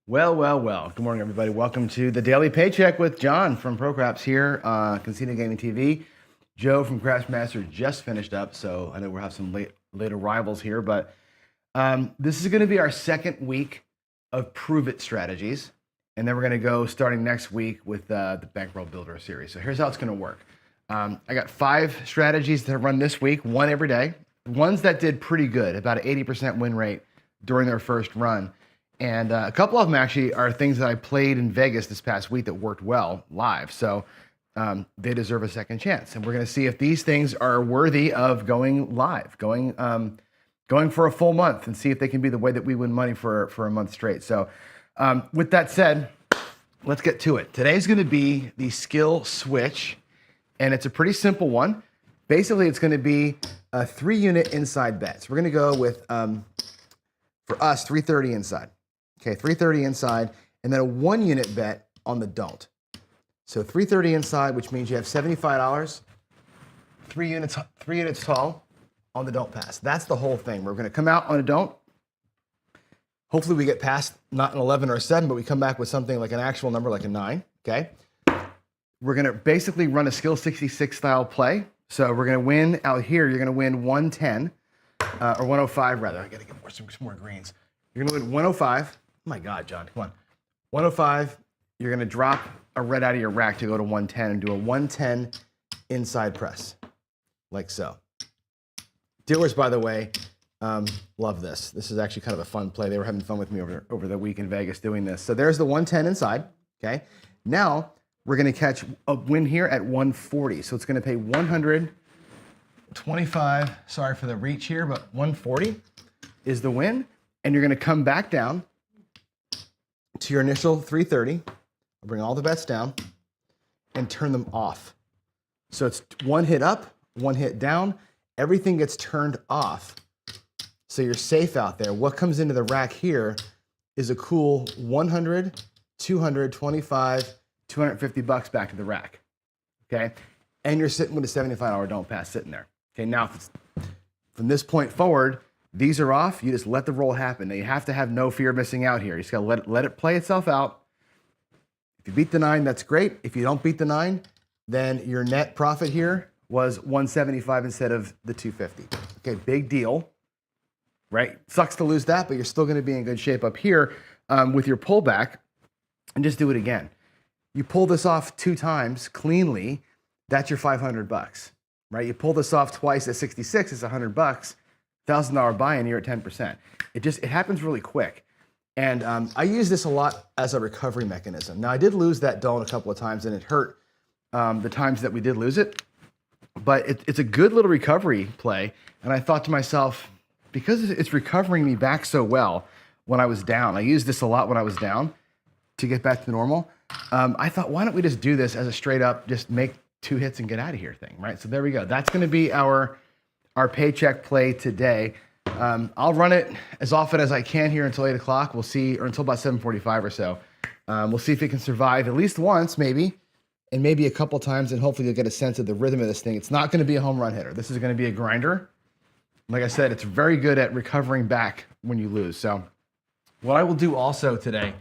Well. Good morning, everybody. Welcome to the Daily Paycheck with John from Crapsee here, Casino Gaming TV. Joe from Crash Master just finished up, so I know we'll have some late arrivals here, but this is going to be our second week of Prove It strategies, and then we're going to go starting next week with the Bankroll Builder series. So here's how it's going to work. I got 5 strategies to run this week, one every day. Ones that did pretty good, about an 80% win rate during their first run. And a couple of them actually are things that I played in Vegas this past week that worked well live. So they deserve a second chance. And we're going to see if these things are worthy of going live, going for a full month, and see if they can be the way that we win money for a month straight. So with that said, let's get to it. Today's going to be the skill switch, and it's a pretty simple one. Basically, it's going to be a 3-unit inside bet. So we're going to go with, for us, 330 inside. Okay, 330 inside, and then a 1-unit bet on the don't. So 330 inside, which means you have $75, 3 units tall on the don't pass. That's the whole thing. We're going to come out on a don't. Hopefully we get past not an 11 or a 7, but we come back with something like an actual number like a 9, okay? We're going to basically run a skill 66 style play. So we're going to win out here. You're going to win 110, or 105 rather. I got to get some more greens. You're going to win 105. Oh my God, John, come on. 105, you're going to drop a red out of your rack to go to 110 and do a 110 inside press, like so. Dealers, by the way, love this. This is actually kind of a fun play. They were having fun with me over the week in Vegas doing this. So there's the 110 inside, okay? Now we're going to catch a win here at 140. So it's going to pay 125, sorry for the reach here, but 140 is the win. And you're going to come back down to your initial 330. I'll bring all the bets down and turn them off. So it's 1 hit up, 1 hit down. Everything gets turned off. So you're safe out there. What comes into the rack here is a cool 100, 200, 25, 250 bucks back to the rack. Okay? And you're sitting with a $75 don't pass sitting there. Okay, now from this point forward, these are off. You just let the roll happen. Now you have to have no fear of missing out here. You just gotta let it play itself out. If you beat the 9, that's great. If you don't beat the 9, then your net profit here was 175 instead of the 250. Okay, big deal, right? Sucks to lose that, but you're still gonna be in good shape up here with your pullback, and just do it again. You pull this off 2 times cleanly, that's your 500 bucks, right? You pull this off twice at 66, it's 100 bucks. $1,000 buy-in, you're at 10%. It happens really quick. And I use this a lot as a recovery mechanism. Now I did lose that don't a couple of times and it hurt the times that we did lose it, but it's a good little recovery play. And I thought to myself, because it's recovering me back so well when I was down, I used this a lot when I was down to get back to normal. I thought, why don't we just do this as a straight up, just make 2 hits and get out of here thing, right? So there we go. That's gonna be our paycheck play today. I'll run it as often as I can here until 8 o'clock. We'll see, or until about 7:45 or so. We'll see if it can survive at least once, maybe, and maybe a couple times, and hopefully you'll get a sense of the rhythm of this thing. It's not going to be a home run hitter. This is going to be a grinder. Like I said, it's very good at recovering back when you lose. So what I will do also today,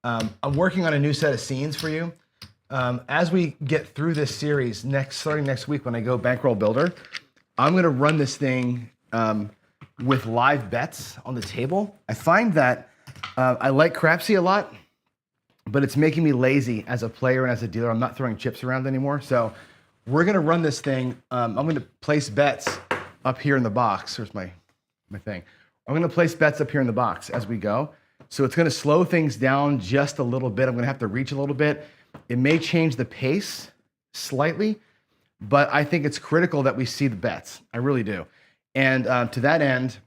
I'm working on a new set of scenes for you. As we get through this series, starting next week when I go Bankroll Builder, I'm going to run this thing with live bets on the table. I find that I like Crapsee a lot, but it's making me lazy as a player and as a dealer. I'm not throwing chips around anymore. So we're going to run this thing. I'm going to place bets up here in the box. Here's my thing. I'm going to place bets up here in the box as we go. So it's going to slow things down just a little bit. I'm going to have to reach a little bit. It may change the pace slightly, but I think it's critical that we see the bets. I really do. And to that end,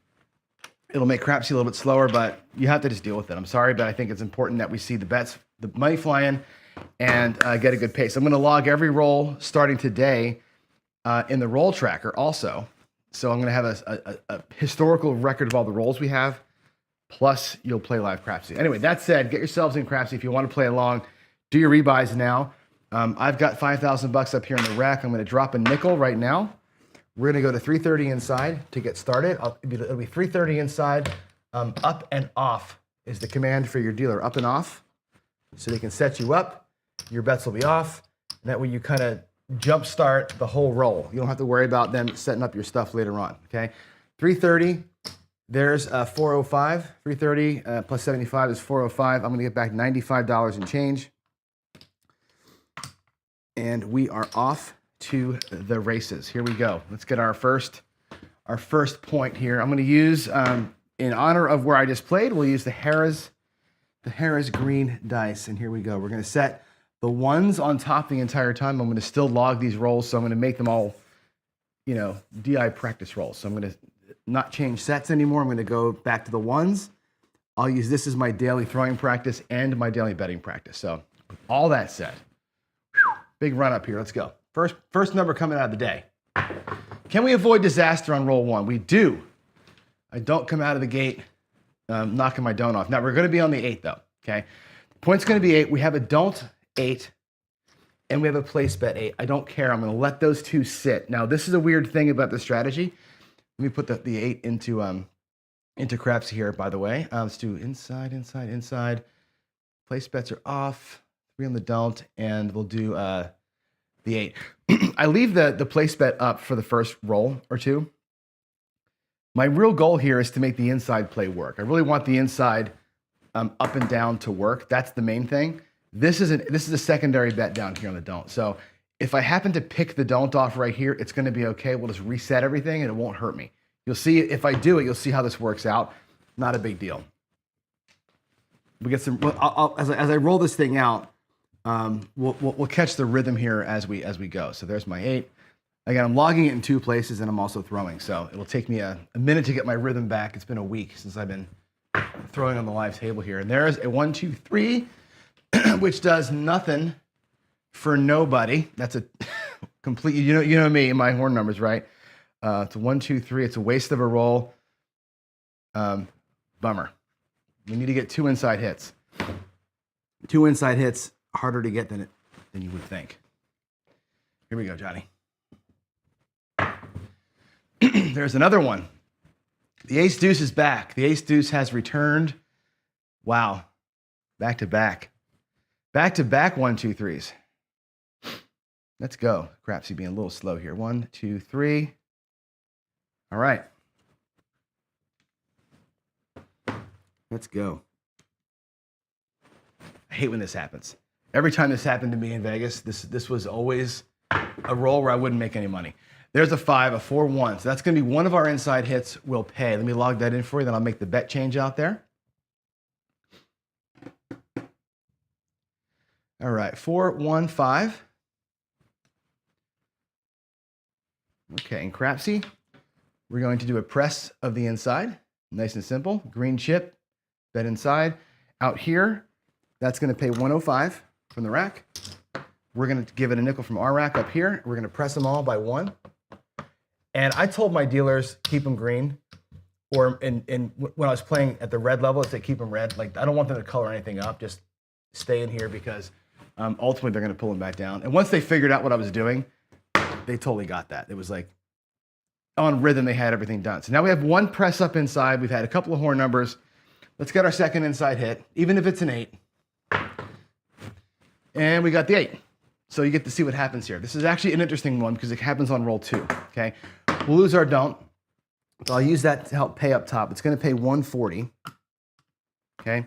it'll make Crapsee a little bit slower, but you have to just deal with it. I'm sorry, but I think it's important that we see the bets, the money flying, and get a good pace. I'm going to log every roll starting today in the roll tracker also. So I'm going to have a historical record of all the rolls we have, plus you'll play live Crapsee. Anyway, that said, get yourselves in Crapsee if you want to play along. Do your rebuys now. I've got 5,000 bucks up here in the rack. I'm going to drop a nickel right now. We're going to go to 330 inside to get started. It'll be 330 inside, Up and off is the command for your dealer, up and off. So they can set you up, your bets will be off, and that way you kind of jumpstart the whole roll. You don't have to worry about them setting up your stuff later on, okay? 330, there's 405. 330 plus 75 is 405. I'm gonna get back $95 and change. And we are off to the races. Here we go. Let's get our first point here. I'm gonna use, in honor of where I just played, we'll use the Harrah's green dice. And here we go. We're gonna set the ones on top the entire time. I'm gonna still log these rolls, so I'm gonna make them all, you know, DI practice rolls. So I'm gonna not change sets anymore. I'm gonna go back to the ones. I'll use this as my daily throwing practice and my daily betting practice. So with all that said, big run up here, let's go. First number coming out of the day. Can we avoid disaster on roll one? We do. I don't come out of the gate knocking my don't off. Now we're gonna be on the 8 though, okay? The point's gonna be 8. We have a don't 8 and we have a place bet 8. I don't care, I'm gonna let those two sit. Now this is a weird thing about the strategy. Let me put the 8 into Crapsee here, by the way. Let's do inside, inside, inside. Place bets are off, 3 on the don't, and we'll do the 8. I leave the place bet up for the first roll or two. My real goal here is to make the inside play work. I really want the inside up and down to work. That's the main thing. This is a secondary bet down here on the don't. So if I happen to pick the don't off right here, it's going to be okay. We'll just reset everything and it won't hurt me. You'll see if I do it, you'll see how this works out. Not a big deal. We get some. As I roll this thing out, we'll catch the rhythm here as we go. So there's my 8. Again, I'm logging it in 2 places and I'm also throwing. So it'll take me a minute to get my rhythm back. It's been a week since I've been throwing on the live table here. And there's a 1, 2, 3, which does nothing for nobody. That's a complete, you know me and my horn numbers, right? It's a 1, 2, 3. It's a waste of a roll. Bummer. We need to get 2 inside hits. 2 inside hits, harder to get than you would think. Here we go, Johnny. There's another one. The ace deuce is back. The ace deuce has returned. Wow. Back to back. Back to back 1, 2, 3s. Let's go. Crapsee being a little slow here. 1, 2, 3. All right. Let's go. I hate when this happens. Every time this happened to me in Vegas, this was always a roll where I wouldn't make any money. There's a 5, a 4, 1. So that's going to be one of our inside hits. We'll pay. Let me log that in for you. Then I'll make the bet change out there. All right, 4, 1, 5. Okay, in Crapsee, we're going to do a press of the inside. Nice and simple. Green chip, bet inside. Out here, that's going to pay 105 from the rack. We're going to give it a nickel from our rack up here. We're going to press them all by 1. And I told my dealers, keep them green. Or when I was playing at the red level, I said keep them red. Like, I don't want them to color anything up. Just stay in here because ultimately they're going to pull them back down. And once they figured out what I was doing, they totally got that. It was like on rhythm, they had everything done. So now we have 1 press up inside. We've had a couple of horn numbers. Let's get our second inside hit, even if it's an 8. And we got the 8. So you get to see what happens here. This is actually an interesting one because it happens on roll 2, okay? We'll lose our don't. So I'll use that to help pay up top. It's going to pay 140, okay?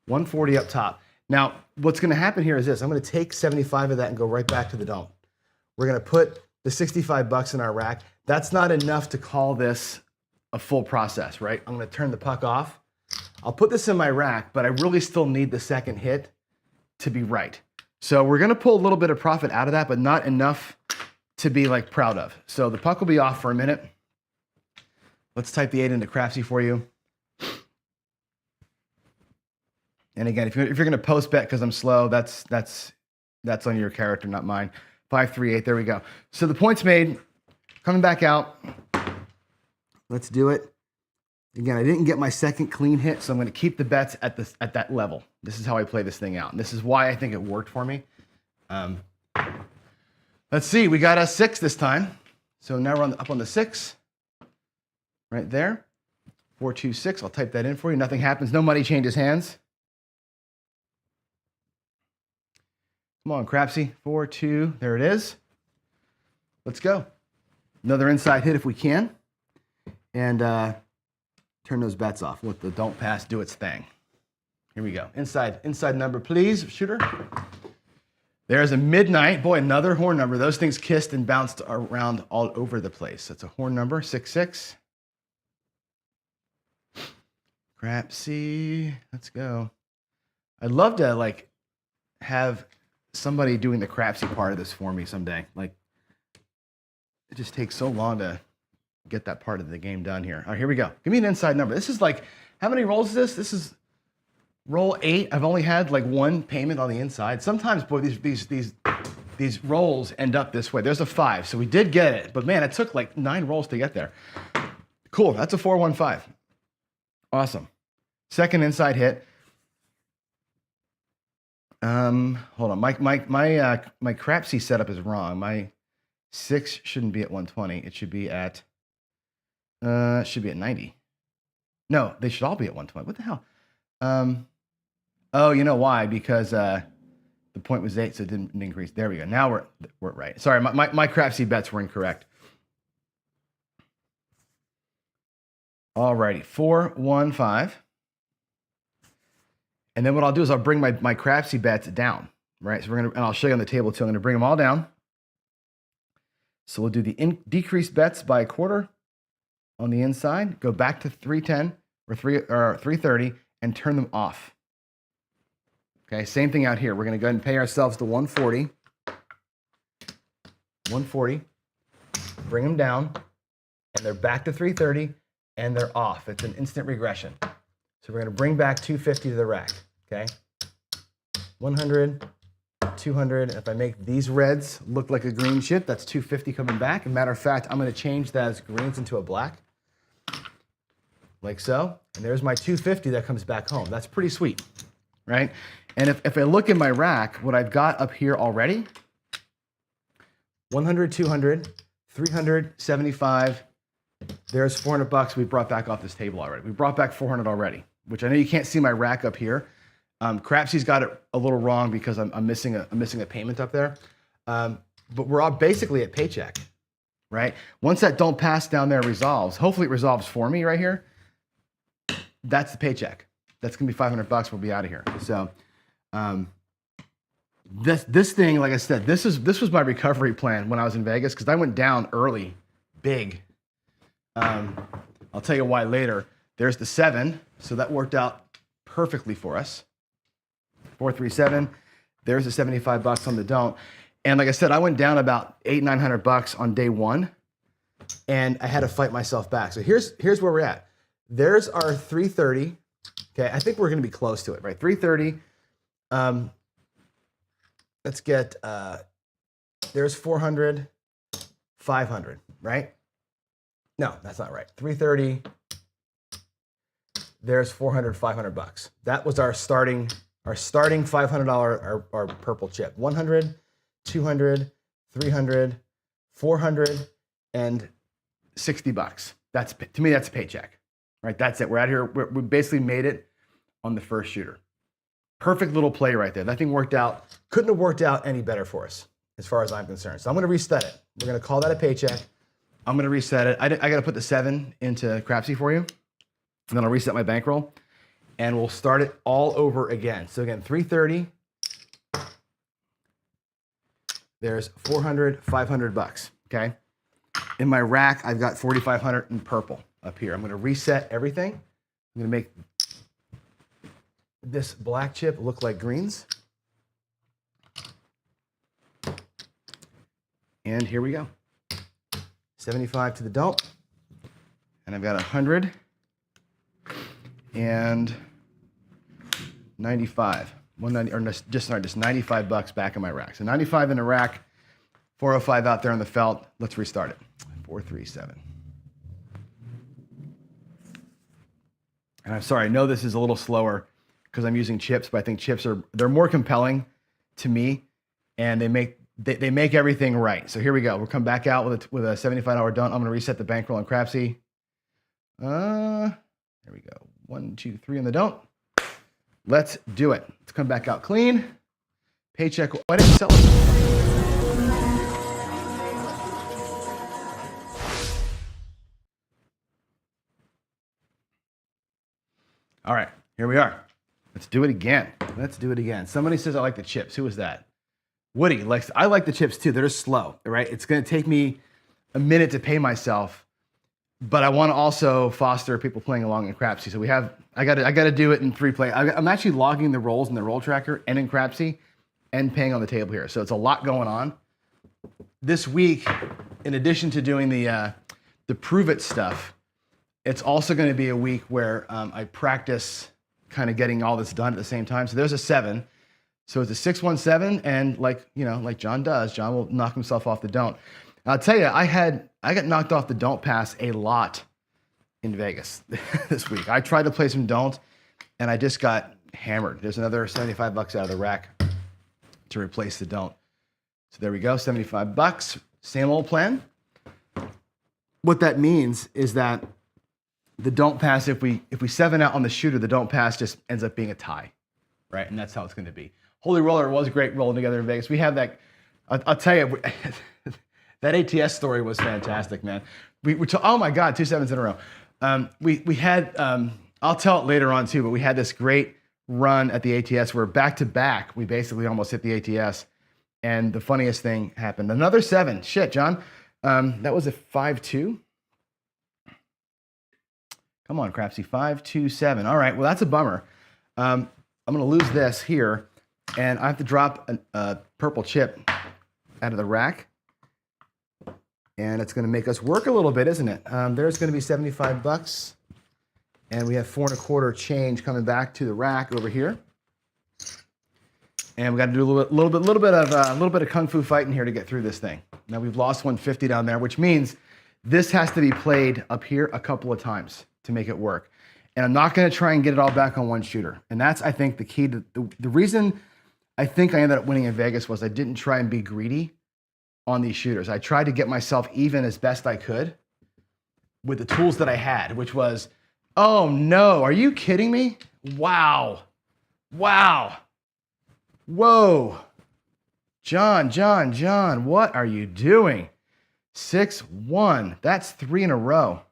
140 up top. Now, what's going to happen here is this. I'm going to take 75 of that and go right back to the don't. We're going to put the 65 bucks in our rack. That's not enough to call this a full process, right? I'm going to turn the puck off. I'll put this in my rack, but I really still need the second hit to be right. So we're going to pull a little bit of profit out of that, but not enough to be like proud of. So the puck will be off for a minute. Let's type the 8 into Crapsee for you. And again, if you're going to post bet because I'm slow, that's on your character, not mine. 5, 3, 8. There we go. So the point's made. Coming back out. Let's do it. Again, I didn't get my second clean hit, so I'm going to keep the bets at that level. This is how I play this thing out. And this is why I think it worked for me. Let's see. We got a 6 this time. So now we're up on the 6. Right there. 426. I'll type that in for you. Nothing happens. No money changes hands. Come on, Crapsee. 4-2. There it is. Let's go. Another inside hit if we can. And turn those bets off. Let the don't pass do its thing. Here we go. Inside number, please, shooter. There's a midnight. Boy, another horn number. Those things kissed and bounced around all over the place. That's a horn number, 6-6. Crapsee. Let's go. I'd love to like have somebody doing the Crapsee part of this for me someday. Like, it just takes so long to get that part of the game done here. All right, here we go. Give me an inside number. This is like, how many rolls is this? This is roll 8. I've only had like one payment on the inside. Sometimes, boy, these rolls end up this way. There's a 5, so we did get it. But man, it took like 9 rolls to get there. Cool, that's a 4-1-5. Awesome. Second inside hit. Hold on. My Crapsee setup is wrong. My 6 shouldn't be at 120. It should be at 90. No, they should all be at 120. What the hell? Oh, you know why? Because the point was 8, so it didn't increase. There we go. Now we're right. Sorry, my Crapsee bets were incorrect. Alrighty, 4-1-5. And then what I'll do is I'll bring my Crapsee bets down, right? So and I'll show you on the table too. I'm gonna bring them all down. So we'll do the decreased bets by a quarter on the inside, go back to 310 or 330 and turn them off. Okay, same thing out here. We're gonna go ahead and pay ourselves the 140. 140, bring them down, and they're back to 330 and they're off. It's an instant regression. So we're gonna bring back 250 to the rack, okay? 100, 200. If I make these reds look like a green chip, that's 250 coming back. As a matter of fact, I'm gonna change those greens into a black, like so. And there's my 250 that comes back home. That's pretty sweet, right? And if I look in my rack, what I've got up here already, 100, 200, 375, there's $400 we brought back off this table already. We brought back 400 already, which I know you can't see my rack up here. Crapsee's got it a little wrong because I'm missing a payment up there. But we're all basically at Paycheck, right? Once that don't pass down there resolves, hopefully it resolves for me right here. That's the Paycheck. That's gonna be $500. We'll be out of here. So this thing, like I said, this was my recovery plan when I was in Vegas because I went down early, big. I'll tell you why later. There's the 7, so that worked out perfectly for us. 437. There's the $75 on the don't. And like I said, I went down about $800-900 on day 1, and I had to fight myself back. So here's where we're at. There's our 330. Okay, I think we're going to be close to it, right? 330. Let's get there's 400, 500, right? No, that's not right. 330. There's 400, $500. That was our starting $500 our purple chip. 100, 200, 300, 400, and $60. That's, to me, that's a Paycheck, right? That's it. We're out here. We basically made it on the first shooter. Perfect little play right there. That thing worked out. Couldn't have worked out any better for us, as far as I'm concerned. So I'm going to reset it. We're going to call that a Paycheck. I'm going to reset it. I got to put the 7 into Crapsee for you. And then I'll reset my bankroll. And we'll start it all over again. So again, 330. There's 400, $500, okay? In my rack, I've got 4,500 in purple up here. I'm gonna reset everything. I'm gonna make this black chip look like greens. And here we go. 75 to the don't. And I've got 100 and 95. 190, or just $95 back in my rack. So 95 in the rack, 405 out there on the felt. Let's restart it. 437. And I'm sorry, I know this is a little slower because I'm using chips, but I think chips they're more compelling to me, and they make everything right. So here we go. We'll come back out with a $75 done. I'm gonna reset the bankroll on Crapsee. There we go. 1, 2, 3 on the don't. Let's do it. Let's come back out clean. Paycheck. Why didn't you sell it? All right, here we are. Let's do it again. Let's do it again. Somebody says I like the chips. Who was that? Woody likes. I like the chips too. They're just slow, right? It's going to take me a minute to pay myself, but I want to also foster people playing along in Crapsee. So we have. I got to do it in 3 play. I'm actually logging the rolls in the roll tracker and in Crapsee, and paying on the table here. So it's a lot going on this week. In addition to doing the prove it stuff, it's also going to be a week where I practice kind of getting all this done at the same time. So there's a 7. So it's a 6-1-7, and like John does, John will knock himself off the don't. And I'll tell you, I got knocked off the don't pass a lot in Vegas this week. I tried to play some don't, and I just got hammered. There's another $75 out of the rack to replace the don't. So there we go, $75. Same old plan. What that means is that the don't pass, if we 7 out on the shooter, the don't pass just ends up being a tie, right? And that's how it's going to be. Holy Roller was great rolling together in Vegas. We have that. I'll tell you, that ATS story was fantastic, man. Oh my God, 2 7s in a row. We had. I'll tell it later on too, but we had this great run at the ATS where back to back we basically almost hit the ATS, and the funniest thing happened. Another 7. Shit, John. That was a 5-2. Come on, Crapsee. 5-2-7. All right. Well, that's a bummer. I'm going to lose this here, and I have to drop a purple chip out of the rack, and it's going to make us work a little bit, isn't it? There's going to be $75, and we have 4 1/4 change coming back to the rack over here, and we got to do a little bit of kung fu fighting here to get through this thing. Now we've lost 150 down there, which means this has to be played up here a couple of times to make it work. And I'm not going to try and get it all back on one shooter. And that's, I think, the key to the reason I think I ended up winning in Vegas was I didn't try and be greedy on these shooters. I tried to get myself even as best I could with the tools that I had, which was, oh no, are you kidding me? Wow. Wow. Whoa. John, what are you doing? 6-1. That's 3 in a row.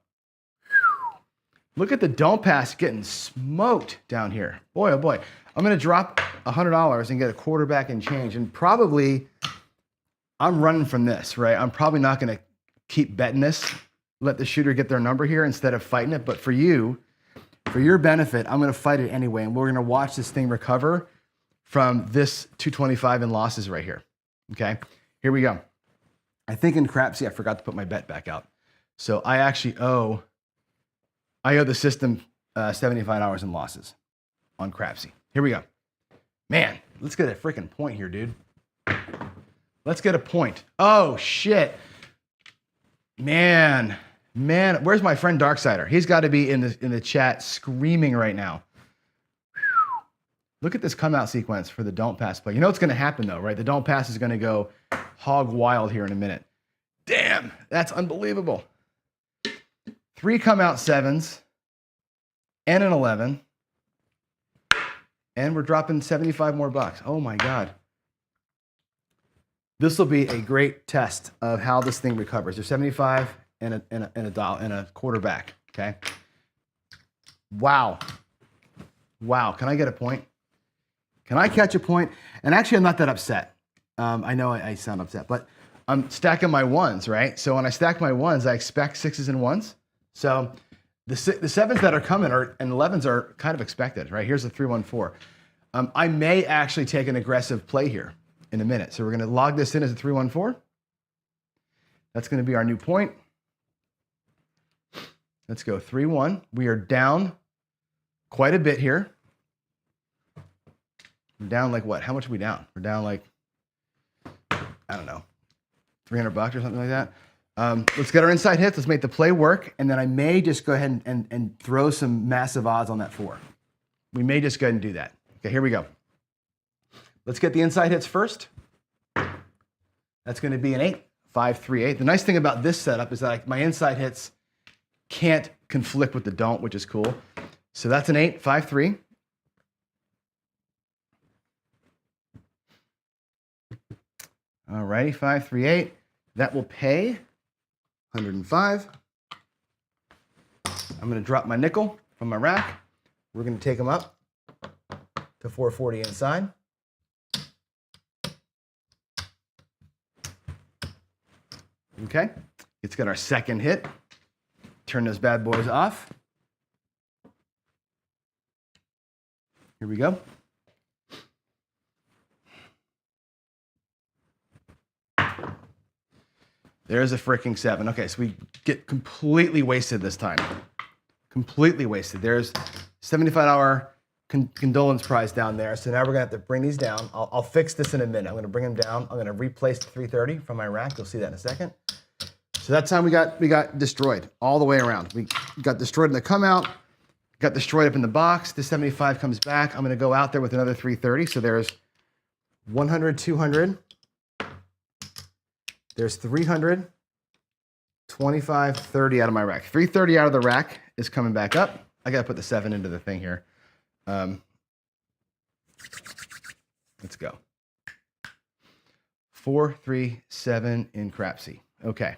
Look at the don't pass getting smoked down here. Boy, oh boy. I'm going to drop $100 and get a quarterback and change. And probably I'm running from this, right? I'm probably not going to keep betting this, let the shooter get their number here instead of fighting it. But for you, for your benefit, I'm going to fight it anyway. And we're going to watch this thing recover from this 225 in losses right here. Okay, here we go. I think in Crapsee, I forgot to put my bet back out. So I actually owe the system $75 in losses on Crapsee. Here we go. Man, let's get a freaking point here, dude. Let's get a point. Oh, shit. Man, where's my friend Darksider? He's got to be in the chat screaming right now. Look at this come out sequence for the don't pass play. You know what's going to happen though, right? The don't pass is going to go hog wild here in a minute. Damn, that's unbelievable. 3 come out 7s and an 11. And we're dropping 75 more bucks. Oh my God. This will be a great test of how this thing recovers. There's 75 and a quarterback, okay? Wow. Wow, can I get a point? Can I catch a point? And actually, I'm not that upset. I know I sound upset, but I'm stacking my 1s, right? So when I stack my 1s, I expect 6s and 1s. So the 7s that are coming and 11s are kind of expected, right? Here's a 3-1-4. I may actually take an aggressive play here in a minute. So we're going to log this in as a 3-1-4. That's going to be our new point. Let's go 3-1. We are down quite a bit here. We're down like what? How much are we down? We're down like, I don't know, $300 or something like that. Let's get our inside hits. Let's make the play work. And then I may just go ahead and throw some massive odds on that 4. We may just go ahead and do that. Okay, here we go. Let's get the inside hits first. That's going to be an 8, 5-3-8. The nice thing about this setup is that my inside hits can't conflict with the don't, which is cool. So that's an 8, 5-3. All righty, 5-3-8. That will pay 105. I'm going to drop my nickel from my rack. We're going to take them up to 440 inside. Okay, let's get our second hit. Turn those bad boys off. Here we go. There's a freaking 7. Okay, so we get completely wasted this time. Completely wasted. There's $75 condolence prize down there. So now we're gonna have to bring these down. I'll fix this in a minute. I'm gonna bring them down. I'm gonna replace the 330 from my rack. You'll see that in a second. So that time we got destroyed all the way around. We got destroyed in the come out, got destroyed up in the box. The 75 comes back. I'm gonna go out there with another 330. So there's 100, 200. There's 300, 25, 30 out of my rack. 330 out of the rack is coming back up. I gotta put the 7 into the thing here. Let's go. 4, 3, 7 in Crapsee. Okay.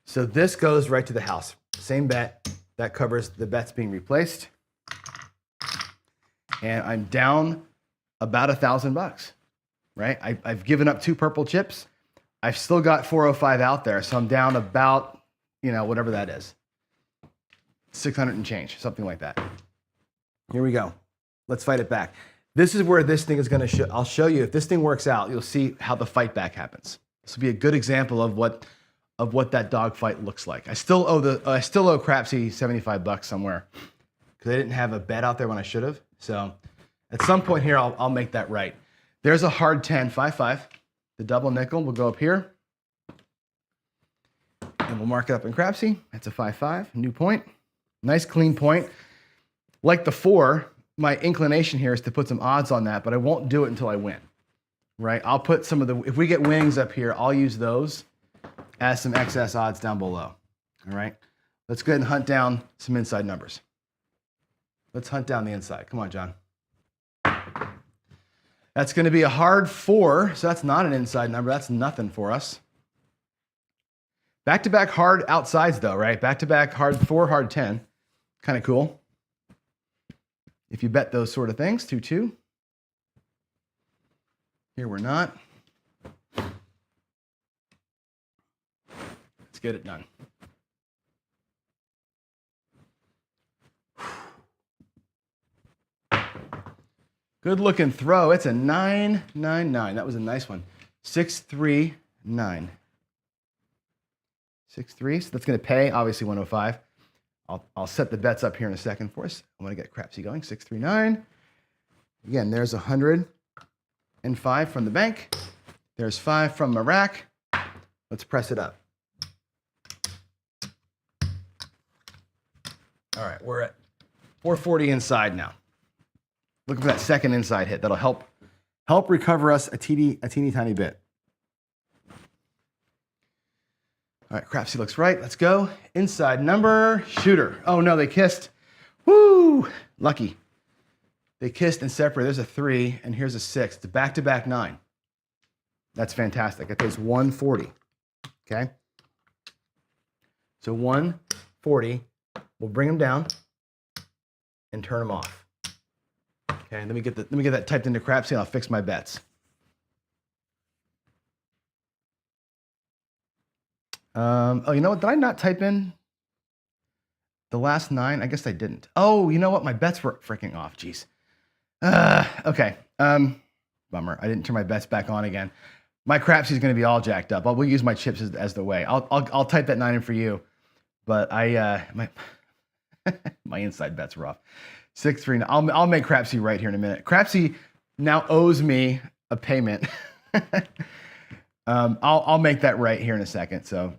So this goes right to the house. Same bet. That covers the bets being replaced. And I'm down about $1,000. Right? I've given up 2 purple chips. I've still got 405 out there, so I'm down about, whatever that is. 600 and change, something like that. Here we go. Let's fight it back. This is where this thing is going to show. I'll show you if this thing works out, you'll see how the fight back happens. This will be a good example of what that dog fight looks like. I still owe Crapsee $75 somewhere because I didn't have a bet out there when I should have. So at some point here, I'll make that right. There's a hard 10, 5-5. The double nickel will go up here. And we'll mark it up in Crapsee. That's a 5-5, new point. Nice clean point. Like the 4, my inclination here is to put some odds on that, but I won't do it until I win, right? I'll put some of if we get wings up here, I'll use those as some excess odds down below, all right? Let's go ahead and hunt down some inside numbers. Let's hunt down the inside. Come on, John. That's going to be a hard 4, so that's not an inside number. That's nothing for us. Back-to-back hard outsides, though, right? Back-to-back hard 4, hard 10. Kind of cool. If you bet those sort of things, 2-2. Here we're not. Let's get it done. Good looking throw. It's a 9-9-9. That was a nice one. 6-3-9. 6-3. So that's going to pay, obviously 105. I'll set the bets up here in a second for us. I'm going to get Crapsee going. 6-3-9. Again, there's 105 from the bank. There's 5 from my rack. Let's press it up. All right, we're at 440 inside now. Looking for that second inside hit. That'll help recover us a teeny tiny bit. All right, Crapsee looks right. Let's go. Inside number, shooter. Oh no, they kissed. Woo! Lucky. They kissed and separated. There's a 3, and here's a 6. It's a back-to-back 9. That's fantastic. That pays 140. Okay. So 140. We'll bring them down and turn them off. Okay, let me get that typed into Crapsee and I'll fix my bets. Oh, you know what? Did I not type in the last 9? I guess I didn't. Oh, you know what? My bets were freaking off. Jeez. Okay. Bummer. I didn't turn my bets back on again. My Crapsee is going to be all jacked up. We'll use my chips as the way. I'll type that 9 in for you, but my inside bets were off. 6-3. I'll make Crapsee right here in a minute. Crapsee now owes me a payment. I'll make that right here in a second. So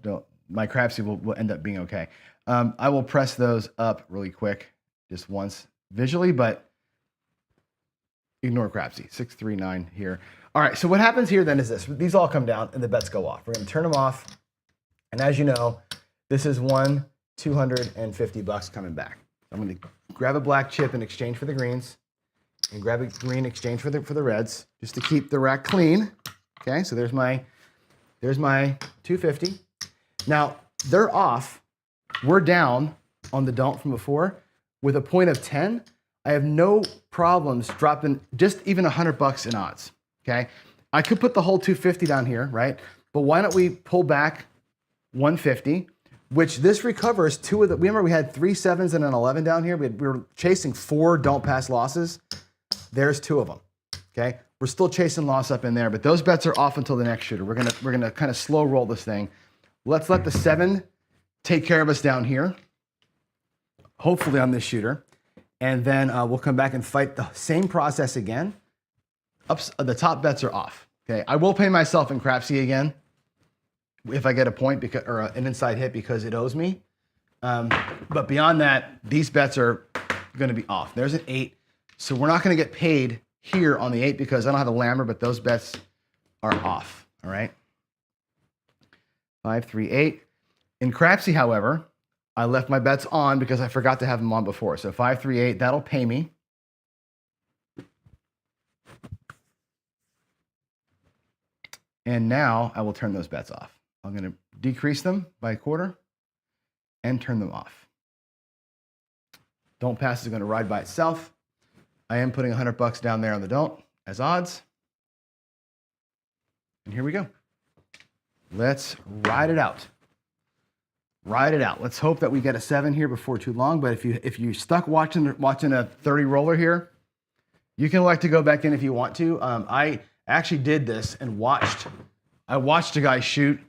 my Crapsee will end up being okay. I will press those up really quick, just once visually, but ignore Crapsee. 6-3-9 here. All right. So what happens here then is this: these all come down and the bets go off. We're going to turn them off, and as you know, this is 1, $250 coming back. I'm going to grab a black chip in exchange for the greens and grab a green exchange for the reds just to keep the rack clean. Okay, so there's my 250. Now, they're off. We're down on the don't from before. With a point of 10, I have no problems dropping just even $100 in odds, okay? I could put the whole 250 down here, right? But why don't we pull back 150, which this recovers two of the, remember we had 3 7s and an 11 down here. We were chasing 4 don't pass losses. There's 2 of them, okay? We're still chasing loss up in there, but those bets are off until the next shooter. We're gonna kind of slow roll this thing. Let's let the 7 take care of us down here, hopefully on this shooter. And then we'll come back and fight the same process again. The top bets are off, okay? I will pay myself in Crapsee again if I get a point because, or an inside hit because it owes me. But beyond that, these bets are gonna be off. There's an 8. So we're not gonna get paid here on the 8 because I don't have a lammer, but those bets are off, all right? 5, 3, 8. In Crapsee, however, I left my bets on because I forgot to have them on before. So 5, 3, 8, that'll pay me. And now I will turn those bets off. I'm going to decrease them by a quarter and turn them off. Don't pass is going to ride by itself. I am putting $100 down there on the don't as odds. And here we go. Let's ride it out. Ride it out. Let's hope that we get a 7 here before too long. But if you stuck watching a 30 roller here, you can elect to go back in if you want to. I actually did this and watched a guy shoot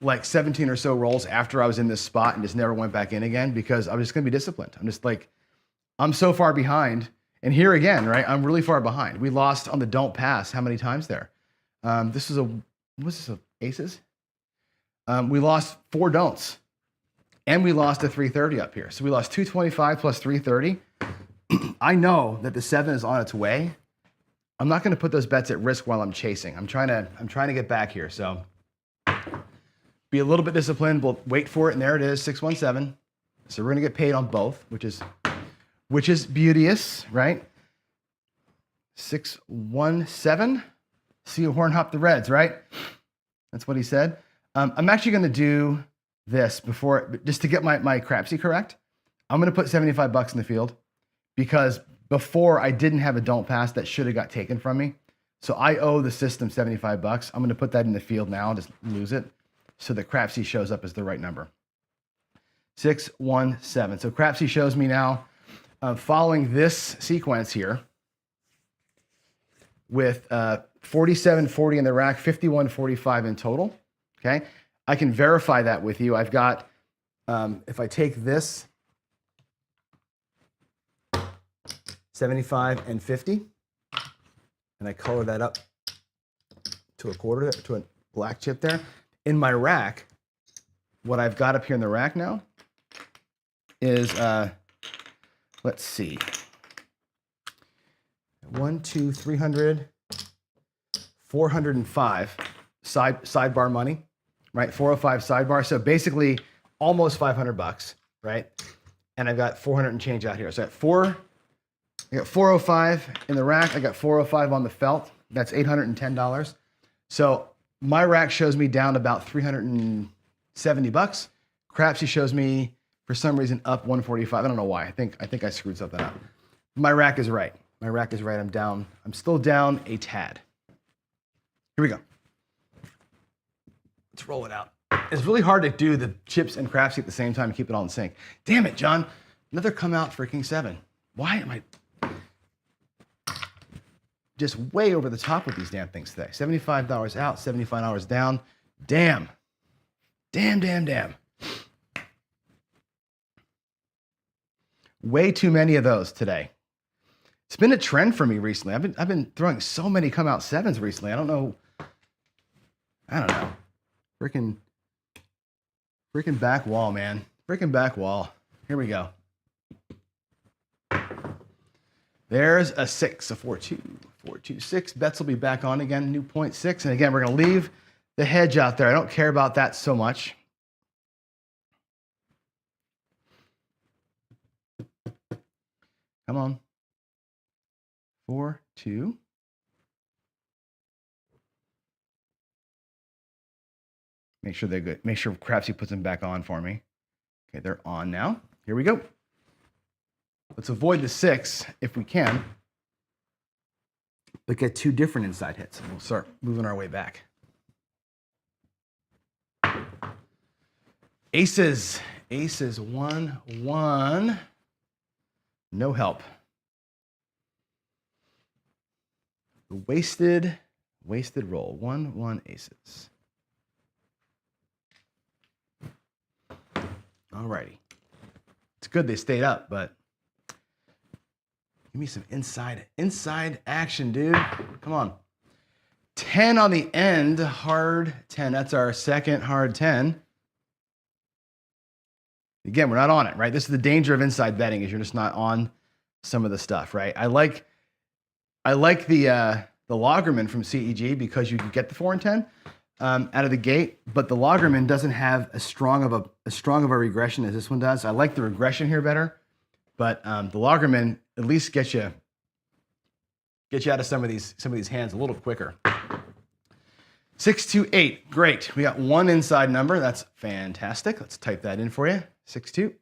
like 17 or so rolls after I was in this spot and just never went back in again because I was just going to be disciplined. I'm just like, I'm so far behind. And here again, right? I'm really far behind. We lost on the don't pass. How many times there? This is aces? We lost 4 don'ts. And we lost a 330 up here. So we lost 225 plus 330. I know that the 7 is on its way. I'm not going to put those bets at risk while I'm chasing. I'm trying to get back here. So be a little bit disciplined. We'll wait for it. And there it is, 617. So we're going to get paid on both, which is beauteous, right? 617. See a horn hop the Reds, right? That's what he said. I'm actually going to do this before, just to get my Crapsee correct. I'm going to put $75 in the field because before I didn't have a don't pass that should have got taken from me. So I owe the system $75. I'm going to put that in the field now, just lose it so that Crapsee shows up as the right number. 617. So Crapsee shows me now following this sequence here with 47.40 in the rack, 51.45 in total. Okay. I can verify that with you. I've got, if I take this, 75 and 50, and I color that up to a quarter, to a black chip there. In my rack, what I've got up here in the rack now is, let's see, 1, 2, 300, 405 sidebar money. Right, 405 sidebar. So basically almost $500, right? And I've got 400 and change out here. So I got 405 in the rack. I got 405 on the felt. That's $810. So my rack shows me down about $370. Crapsee shows me for some reason up 145. I don't know why. I think I screwed something up. My rack is right. My rack is right. I'm down. I'm still down a tad. Here we go. Let's roll it out. It's really hard to do the chips and Crapsee at the same time and keep it all in sync. Damn it, John. Another come out freaking 7. Why am I just way over the top with these damn things today? $75 out, $75 down. Damn. Damn. Way too many of those today. It's been a trend for me recently. I've been throwing so many come out 7s recently. I don't know. Freaking back wall, man. Freaking back wall. Here we go. There's a 6, a 4-2, 4-2, 6. Bets will be back on again, new 0.6. And again, we're going to leave the hedge out there. I don't care about that so much. Come on. 4, 2. Make sure they're good. Make sure Crapsee puts them back on for me. Okay, they're on now. Here we go. Let's avoid the 6 if we can, but get 2 different inside hits. We'll start moving our way back. Aces. Aces. 1, 1. No help. Wasted roll. 1, 1 aces. Alrighty. It's good they stayed up, but give me some inside action, dude. Come on. 10 on the end, hard 10. That's our second hard 10. Again, we're not on it, right? This is the danger of inside betting, is you're just not on some of the stuff, right? I like the Lagerman from CEG because you can get the 4 and 10 out of the gate, but the Lagerman doesn't have as strong of a regression as this one does. I like the regression here better, but the Lagerman at least get you out of some of these hands a little quicker. 6, 2, 8. Great. We got 1 inside number. That's fantastic. Let's type that in for you. 6, 2.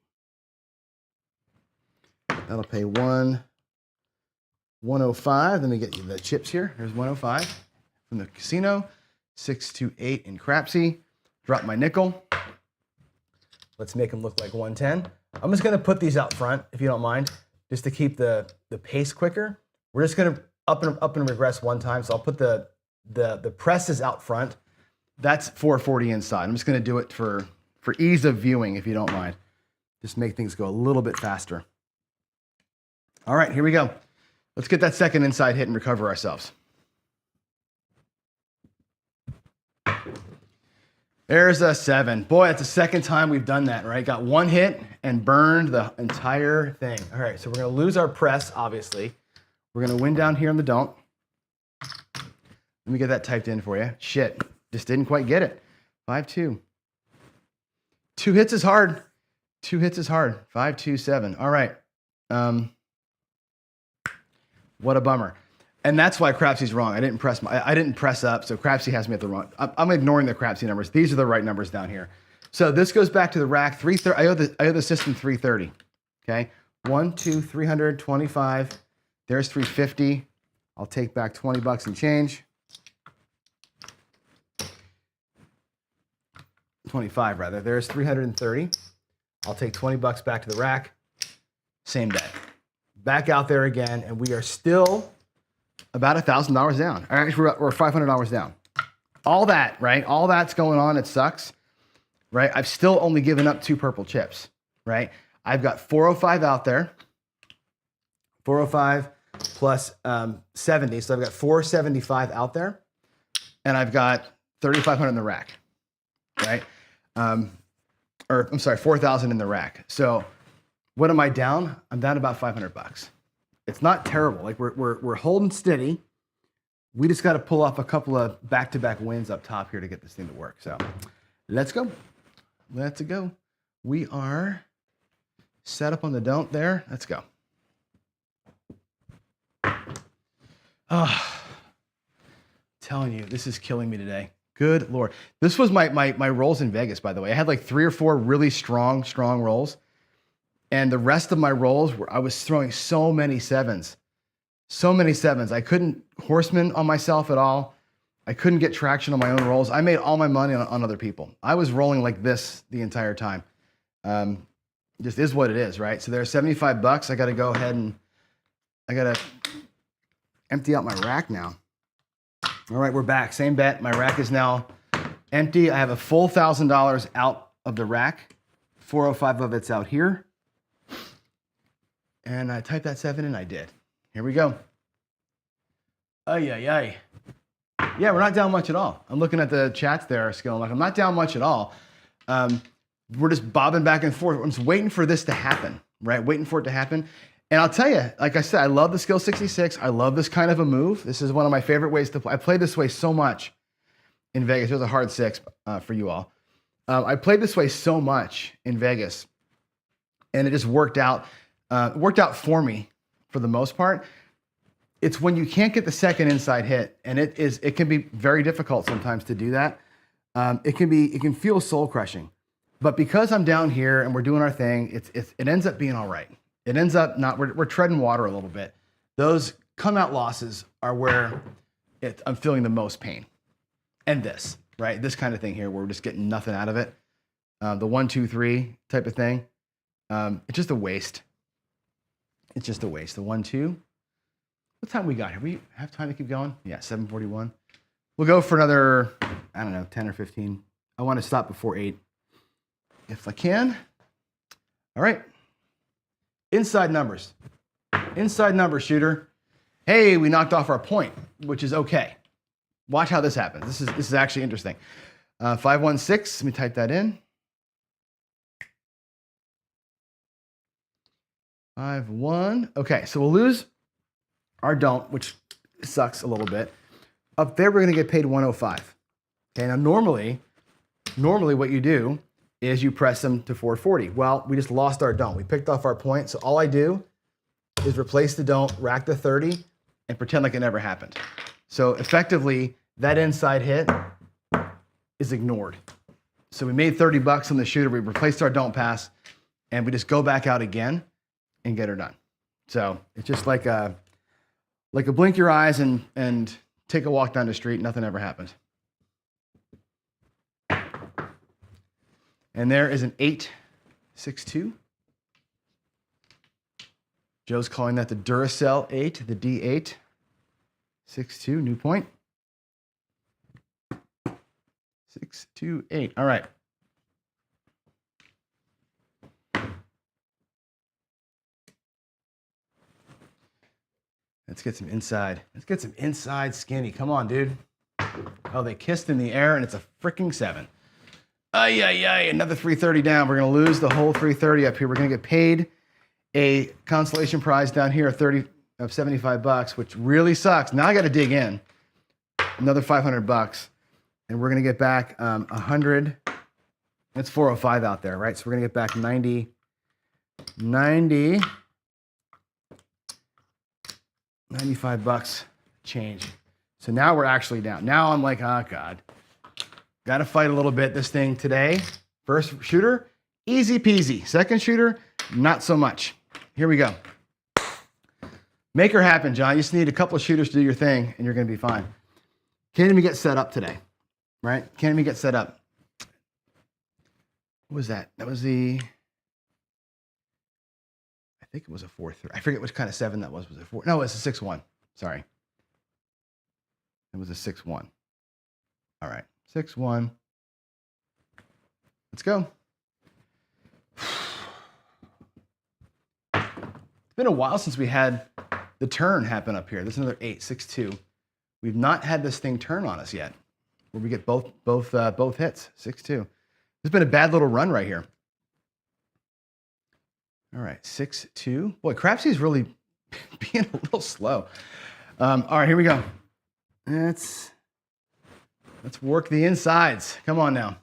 That'll pay 105. Let me get you the chips here. Here's 105 from the casino. 6, 2, 8 in Crapsee. Drop my nickel. Let's make them look like 110. I'm just going to put these out front, if you don't mind, just to keep the pace quicker. We're just going to up and regress 1 time. So I'll put the presses out front. That's 440 inside. I'm just going to do it for ease of viewing, if you don't mind. Just make things go a little bit faster. All right, here we go. Let's get that second inside hit and recover ourselves. There's a 7. Boy, that's the second time we've done that, right? Got 1 hit and burned the entire thing. All right, so we're going to lose our press, obviously. We're going to win down here on the don't. Let me get that typed in for you. Shit, just didn't quite get it. 5, 2. 2 hits is hard. 2 hits is hard. 5, 2, 7. All right. What a bummer. And that's why Crapsee's wrong. I didn't press up, so Crapsee has me at the wrong. I'm ignoring the Crapsee numbers. These are the right numbers down here. So this goes back to the rack. 330. I owe the system 330. Okay. 1, 2, 325. There's 350. I'll take back $20 and change. 25 rather. There's 330. I'll take $20 back to the rack. Same bet. Back out there again, and we are still about $1,000 down. Actually, we're $500 down. All that, right? All that's going on. It sucks, right? I've still only given up 2 purple chips, right? I've got 405 out there. 405 plus 70, so I've got 475 out there, and I've got 3,500 in the rack, right? Or I'm sorry, 4,000 in the rack. So what am I down? I'm down about $500. It's not terrible. Like we're holding steady. We just got to pull off a couple of back-to-back wins up top here to get this thing to work. So let's go. Let's go. We are set up on the don't there. Let's go. Oh, telling you, this is killing me today. Good Lord. This was my rolls in Vegas, by the way. I had like 3 or 4 really strong rolls. And the rest of my rolls I was throwing so many sevens. So many sevens. I couldn't horseman on myself at all. I couldn't get traction on my own rolls. I made all my money on other people. I was rolling like this the entire time. Just is what it is, right? So there's $75. I got to go ahead and I got to empty out my rack now. All right, we're back. Same bet. My rack is now empty. I have a full $1,000 out of the rack. 405 of it's out here. And I typed that 7 in. I did. Here we go. Ay, ay, ay. Yeah, we're not down much at all. I'm looking at the chats there, Skill. I'm not down much at all. We're just bobbing back and forth. I'm just waiting for this to happen, right? Waiting for it to happen. And I'll tell you, like I said, I love the Skill 66. I love this kind of a move. This is one of my favorite ways to play. I played this way so much in Vegas. It was a hard 6 for you all. I played this way so much in Vegas, and it just worked out. Worked out for me for the most part. It's when you can't get the second inside hit, and it can be very difficult sometimes to do that. It can feel soul crushing, but because I'm down here and we're doing our thing, it ends up being all right. It ends up we're treading water a little bit. Those come out losses are where I'm feeling the most pain, and this kind of thing here where we're just getting nothing out of it. The 1, 2, 3 type of thing. It's just a waste. It's just a waste. The 1, 2. What time we got here? We have time to keep going? Yeah, 7:41. We'll go for another, I don't know, 10 or 15. I want to stop before 8 if I can. All right. Inside numbers. Inside number shooter. Hey, we knocked off our point, which is okay. Watch how this happens. This is actually interesting. 516, let me type that in. 5-1. Okay, so we'll lose our don't, which sucks a little bit. Up there, we're going to get paid 105. Okay, now normally what you do is you press them to 440. Well, we just lost our don't. We picked off our point, so all I do is replace the don't, rack the 30, and pretend like it never happened. So effectively, that inside hit is ignored. So we made $30 on the shooter, we replaced our don't pass, and we just go back out again and get her done. So it's just like a blink your eyes and take a walk down the street, nothing ever happened. And there is an 8-6-2. Joe's calling that the Duracell 8, the D8. 6-2, new point. 6-2-8. All right. Let's get some inside. Let's get some inside skinny. Come on, dude. Oh, they kissed in the air, and it's a freaking 7. Ay, ay, ay, another 330 down. We're going to lose the whole 330 up here. We're going to get paid a consolation prize down here of $75, which really sucks. Now I got to dig in. Another $500, and we're going to get back 100. It's 405 out there, right? So we're going to get back 90. $95 change. So now we're actually down. Now I'm like, oh God, got to fight a little bit this thing today. First shooter, easy peasy. Second shooter, not so much. Here we go. Make her happen, John. You just need a couple of shooters to do your thing and you're going to be fine. Can't even get set up today, right? Can't even get set up. What was that? That was I think it was a 4-3. I forget which kind of 7 that was. Was it 4? No, it was a 6-1. Sorry. It was a 6-1. All right. 6-1. Let's go. It's been a while since we had the turn happen up here. This is another 8-6-2. We've not had this thing turn on us yet, where we get both hits. 6-2. It's been a bad little run right here. All right, 6-2. Boy, Crapsee's really being a little slow. All right, here we go. Let's work the insides. Come on now.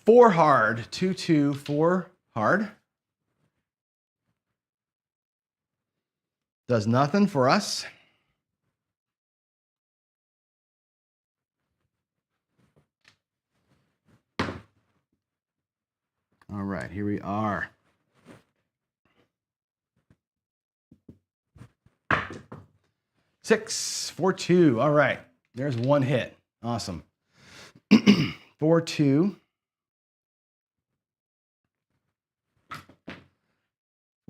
4 hard, 2-2, 4 hard. Does nothing for us. All right, here we are. Six, 4-2. All right, there's one hit. Awesome. 4-2.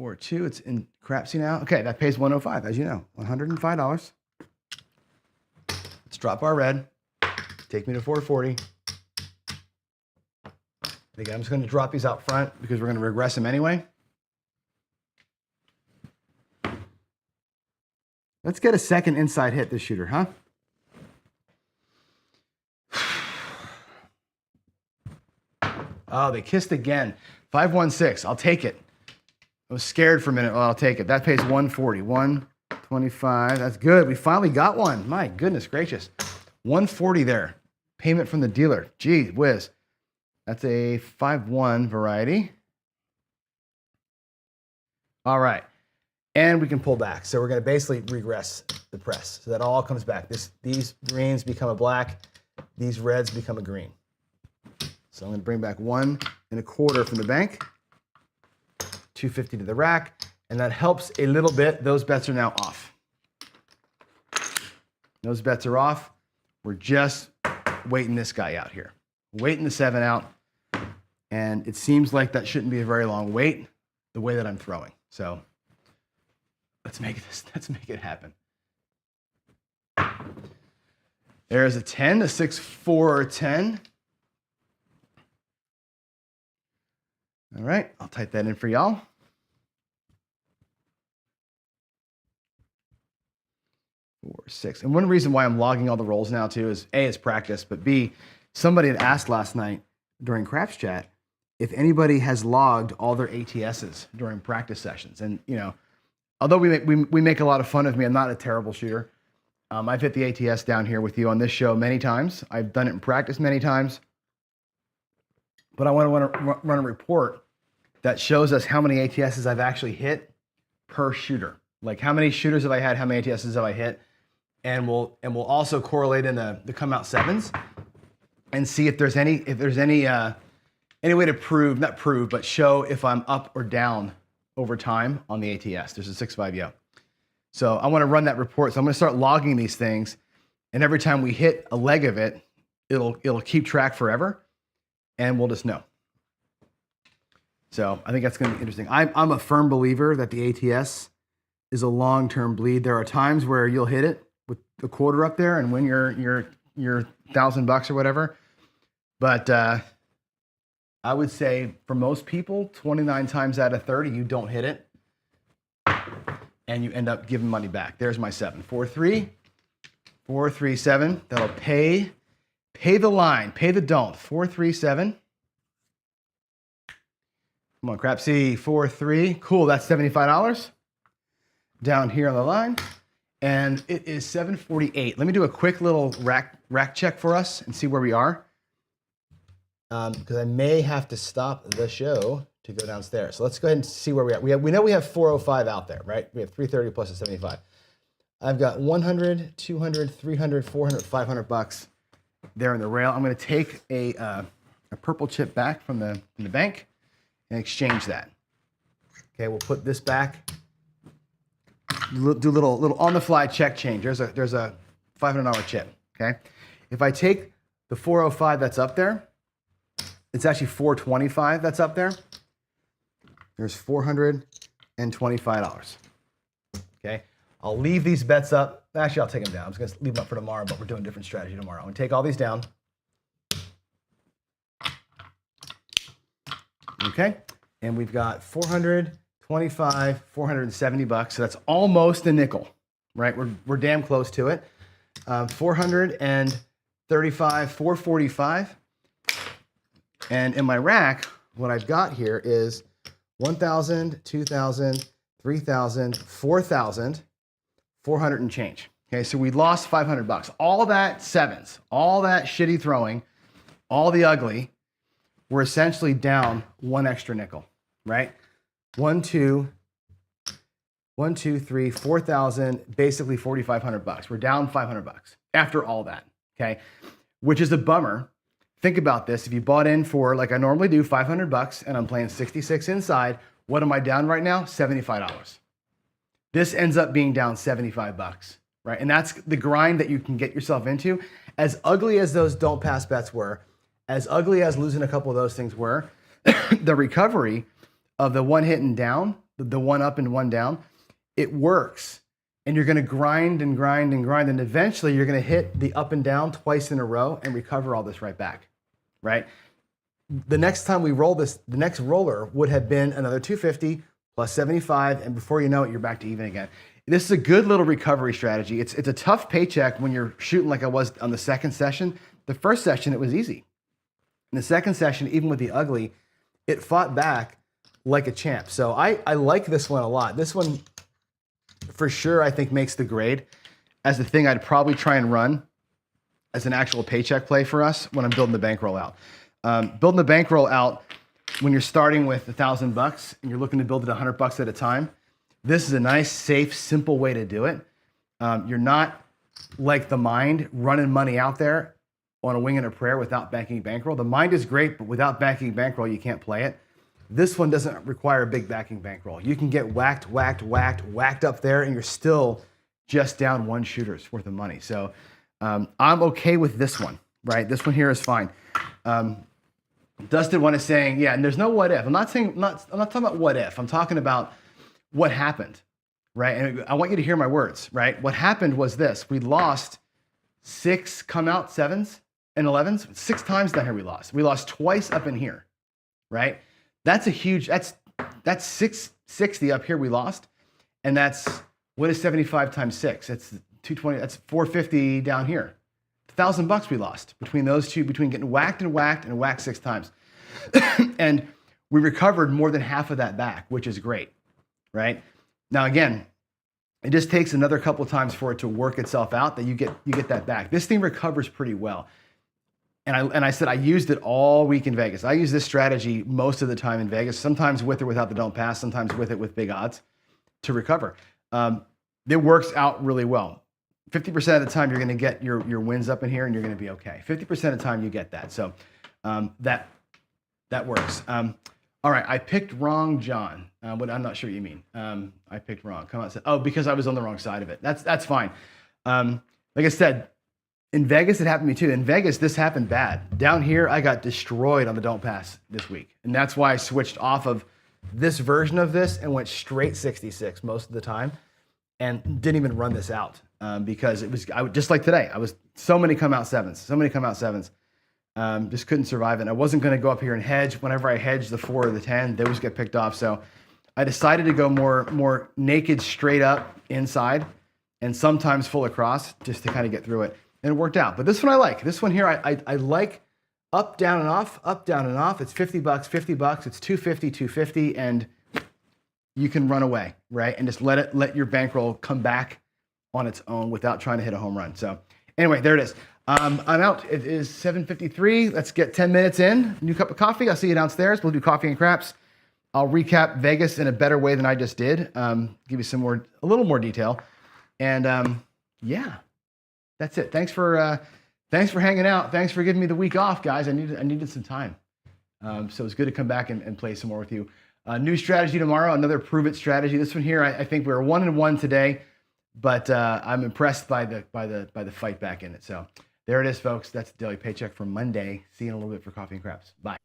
4-2. It's in Crapsee now. Okay, that pays $105, as you know. $105. Let's drop our red. Take me to 440. Again, I'm just going to drop these out front because we're going to regress them anyway. Let's get a second inside hit this shooter, huh? Oh, they kissed again. 516. I'll take it. I was scared for a minute. Well, I'll take it. That pays 140. 125. That's good. We finally got one. My goodness gracious. 140 there. Payment from the dealer. Gee whiz. That's a 5-1 variety. All right. And we can pull back. So we're going to basically regress the press. So that all comes back. These greens become a black. These reds become a green. So I'm going to bring back 1 1/4 from the bank. 250 to the rack. And that helps a little bit. Those bets are now off. Those bets are off. We're just waiting this guy out here. Waiting the 7 out. And it seems like that shouldn't be a very long wait the way that I'm throwing. So let's make it happen. There's a 10, a 6-4 10. All right, I'll type that in for y'all. Four, 6. And one reason why I'm logging all the rolls now too is A, it's practice, but B, somebody had asked last night during Craps Chat if anybody has logged all their ATSs during practice sessions. And you know, although we make a lot of fun of me, I'm not a terrible shooter. I've hit the ATS down here with you on this show many times. I've done it in practice many times. But I want to run a report that shows us how many ATSs I've actually hit per shooter. Like how many shooters have I had, how many ATSs have I hit, and we'll also correlate in the come out 7s and see if there's any way to prove, not prove, but show if I'm up or down over time on the ATS. There's a 6.5 yo. So I want to run that report. So I'm going to start logging these things, and every time we hit a leg of it, it'll keep track forever, and we'll just know. So I think that's going to be interesting. I'm a firm believer that the ATS is a long-term bleed. There are times where you'll hit it with the quarter up there and win your $1,000 or whatever. But I would say for most people, 29 times out of 30, you don't hit it, and you end up giving money back. There's my 7. 4, 3, 4, 3, 7. That'll pay the line, pay the don't. 4, 3, 7. Come on, Crapsee. 4, 3. Cool. That's $75 down here on the line, and it is 7:48. Let me do a quick little rack check for us and see where we are, because I may have to stop the show to go downstairs. So let's go ahead and see where we're at. We know we have 405 out there, right? We have 330 plus a 75. I've got 100, 200, 300, 400, $500 there in the rail. I'm going to take a purple chip back from the bank and exchange that. Okay, we'll put this back. Do a little on the fly check change. There's a $500 chip. Okay, if I take the 405 that's up there, it's actually 425 that's up there. There's $425. Okay, I'll leave these bets up. Actually, I'll take them down. I'm just going to leave them up for tomorrow, but we're doing a different strategy tomorrow. I'm going to take all these down. Okay, and we've got 425, $470. So that's almost a nickel, right? We're damn close to it. 435, 445. And in my rack, what I've got here is 1,000, 2,000, 3,000, 4,000, 400 and change. Okay, so we lost $500. All that 7s, all that shitty throwing, all the ugly, we're essentially down 1 extra nickel, right? 1, 2, 3, 4,000, basically $4,500. We're down $500 after all that, okay? Which is a bummer. Think about this. If you bought in for, like I normally do, $500 and I'm playing 66 inside, what am I down right now? $75. This ends up being down $75, right? And that's the grind that you can get yourself into. As ugly as those don't pass bets were, as ugly as losing a couple of those things were, the recovery of the one hit and down, the one up and one down, it works. And you're going to grind and grind and grind. And eventually you're going to hit the up and down twice in a row and recover all this right back, right? The next time we roll this, the next roller would have been another 250 plus 75. And before you know it, you're back to even again. This is a good little recovery strategy. It's a tough paycheck when you're shooting like I was on the second session. The first session, it was easy. In the second session, even with the ugly, it fought back like a champ. So I like this one a lot. This one, for sure, I think makes the grade as the thing I'd probably try and run as an actual paycheck play for us when I'm building the bankroll out. Building the bankroll out when you're starting with $1,000 and you're looking to build it $100 at a time, This is a nice, safe, simple way to do it. You're not like the mind running money out there on a wing and a prayer without banking bankroll. The mind is great, but without backing bankroll, you can't play it. This one doesn't require a big backing bankroll. You can get whacked up there, and you're still just down one shooter's worth of money. So I'm okay with this one, right? This one here is fine. Dustin one is saying, yeah, and there's no what if. I'm not talking about what if. I'm talking about what happened, right? And I want you to hear my words, right? What happened was this: we lost 6 come out 7s and 11s. 6 times down here we lost. We lost twice up in here, right? That's a huge. That's 660 up here we lost, and that's what is 75 times 6? That's 220. That's 450 down here. $1,000 we lost between those two, between getting whacked and whacked 6 times. And we recovered more than half of that back, which is great, right? Now, again, it just takes another couple of times for it to work itself out that you get that back. This thing recovers pretty well. And I said I used it all week in Vegas. I use this strategy most of the time in Vegas, sometimes with or without the don't pass, sometimes with it with big odds to recover. It works out really well. 50% of the time, you're going to get your wins up in here, and you're going to be okay. 50% of the time, you get that. So that works. All right, I picked wrong, John. But I'm not sure what you mean. I picked wrong. Come on, because I was on the wrong side of it. That's fine. Like I said, in Vegas, it happened to me too. In Vegas, this happened bad. Down here, I got destroyed on the don't pass this week, and that's why I switched off of this version of this and went straight 66 most of the time, and didn't even run this out. Because it was just like today. I was so many come out 7s, just couldn't survive it. And I wasn't going to go up here and hedge. Whenever I hedged the 4 or the 10, they always get picked off. So I decided to go more naked, straight up inside, and sometimes full across just to kind of get through it. And it worked out. But this one I like. This one here I like up, down, and off, up, down, and off. It's $50, $50. It's 250, 250, and you can run away, right? And just let your bankroll come back on its own without trying to hit a home run. So anyway, there it is. I'm out. It is 7:53. Let's get 10 minutes in. New cup of coffee. I'll see you downstairs. We'll do coffee and craps. I'll recap Vegas in a better way than I just did. Give you a little more detail. And yeah, that's it. Thanks for hanging out. Thanks for giving me the week off, guys. I needed some time. So it's good to come back and play some more with you. New strategy tomorrow. Another prove it strategy. This one here, I think we're 1-1 today. But I'm impressed by the fight back in it. So there it is, folks. That's the Daily Paycheck for Monday. See you in a little bit for coffee and craps. Bye.